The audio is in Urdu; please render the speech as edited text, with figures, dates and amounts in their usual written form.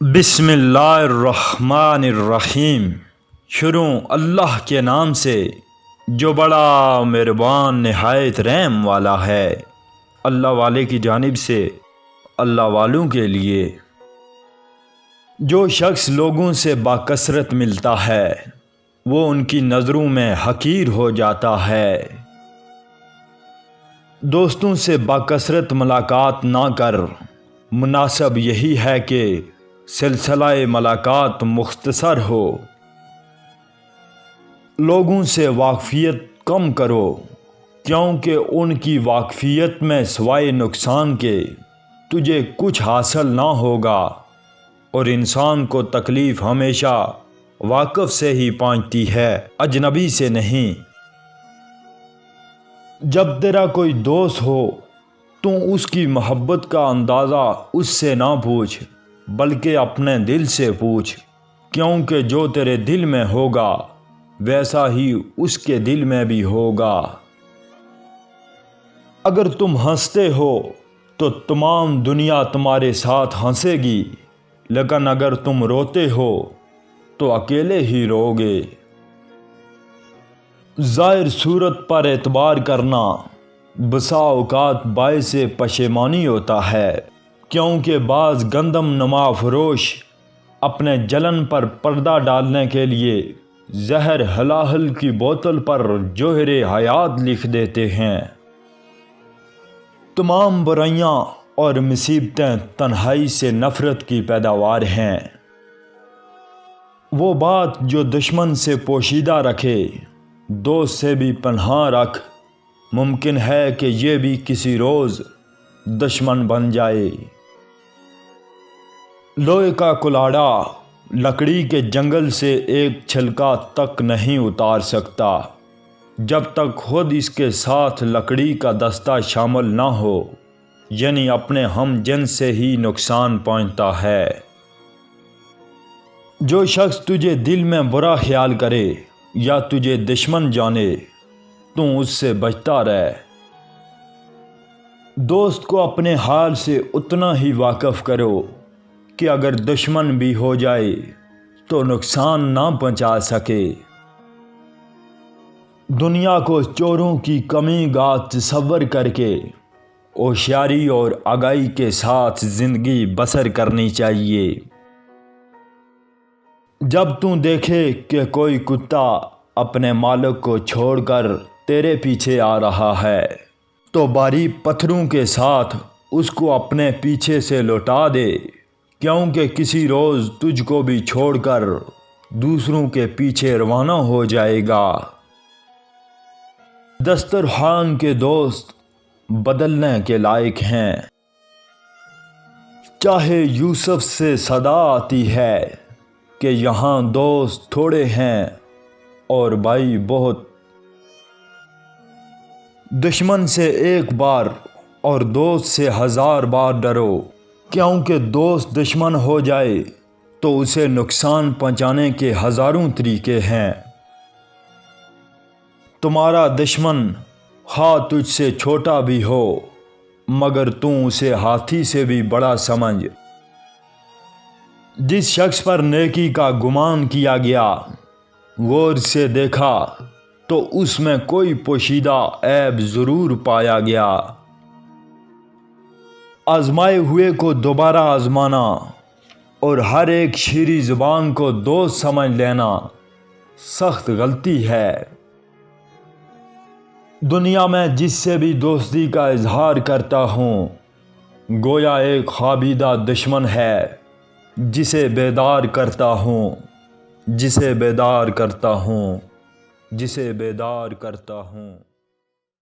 بسم اللہ الرحمن الرحیم۔ شروع اللہ کے نام سے جو بڑا مہربان نہایت رحم والا ہے۔ اللہ والے کی جانب سے اللہ والوں کے لیے۔ جو شخص لوگوں سے باکثرت ملتا ہے وہ ان کی نظروں میں حقیر ہو جاتا ہے۔ دوستوں سے باکثرت ملاقات نہ کر، مناسب یہی ہے کہ سلسلہ ملاقات مختصر ہو۔ لوگوں سے واقفیت کم کرو، کیونکہ ان کی واقفیت میں سوائے نقصان کے تجھے کچھ حاصل نہ ہوگا، اور انسان کو تکلیف ہمیشہ واقف سے ہی پہنچتی ہے، اجنبی سے نہیں۔ جب تیرا کوئی دوست ہو تو اس کی محبت کا اندازہ اس سے نہ پوچھ، بلکہ اپنے دل سے پوچھ، کیونکہ جو تیرے دل میں ہوگا ویسا ہی اس کے دل میں بھی ہوگا۔ اگر تم ہنستے ہو تو تمام دنیا تمہارے ساتھ ہنسے گی، لیکن اگر تم روتے ہو تو اکیلے ہی روگے۔ ظاہر صورت پر اعتبار کرنا بسا اوقات باعث پشیمانی ہوتا ہے، کیونکہ بعض گندم نما فروش اپنے جلن پر پردہ ڈالنے کے لیے زہر ہلاہل کی بوتل پر جوہر حیات لکھ دیتے ہیں۔ تمام برائیاں اور مصیبتیں تنہائی سے نفرت کی پیداوار ہیں۔ وہ بات جو دشمن سے پوشیدہ رکھے دوست سے بھی پنہاں رکھ، ممکن ہے کہ یہ بھی کسی روز دشمن بن جائے۔ لوہے کا کلاڑا لکڑی کے جنگل سے ایک چھلکا تک نہیں اتار سکتا جب تک خود اس کے ساتھ لکڑی کا دستہ شامل نہ ہو، یعنی اپنے ہم جنس سے ہی نقصان پہنچتا ہے۔ جو شخص تجھے دل میں برا خیال کرے یا تجھے دشمن جانے تو اس سے بچتا رہ۔ دوست کو اپنے حال سے اتنا ہی واقف کرو کہ اگر دشمن بھی ہو جائے تو نقصان نہ پہنچا سکے۔ دنیا کو چوروں کی کمی گاہ تصور کر کے ہوشیاری اور آگاہی کے ساتھ زندگی بسر کرنی چاہیے۔ جب تم دیکھے کہ کوئی کتا اپنے مالک کو چھوڑ کر تیرے پیچھے آ رہا ہے تو بھاری پتھروں کے ساتھ اس کو اپنے پیچھے سے لوٹا دے، کیونکہ کسی روز تجھ کو بھی چھوڑ کر دوسروں کے پیچھے روانہ ہو جائے گا۔ دسترخوان کے دوست بدلنے کے لائق ہیں۔ چاہے یوسف سے صدا آتی ہے کہ یہاں دوست تھوڑے ہیں اور بھائی بہت۔ دشمن سے ایک بار اور دوست سے 1000 بار ڈرو، کیونکہ دوست دشمن ہو جائے تو اسے نقصان پہنچانے کے ہزاروں طریقے ہیں۔ تمہارا دشمن خواہ تجھ سے چھوٹا بھی ہو مگر تم اسے ہاتھی سے بھی بڑا سمجھ۔ جس شخص پر نیکی کا گمان کیا گیا غور سے دیکھا تو اس میں کوئی پوشیدہ عیب ضرور پایا گیا۔ آزمائے ہوئے کو دوبارہ آزمانا اور ہر ایک شیریں زبان کو دوست سمجھ لینا سخت غلطی ہے۔ دنیا میں جس سے بھی دوستی کا اظہار کرتا ہوں گویا ایک خوابیدہ دشمن ہے جسے بیدار کرتا ہوں، جسے بیدار کرتا ہوں، جسے بیدار کرتا ہوں۔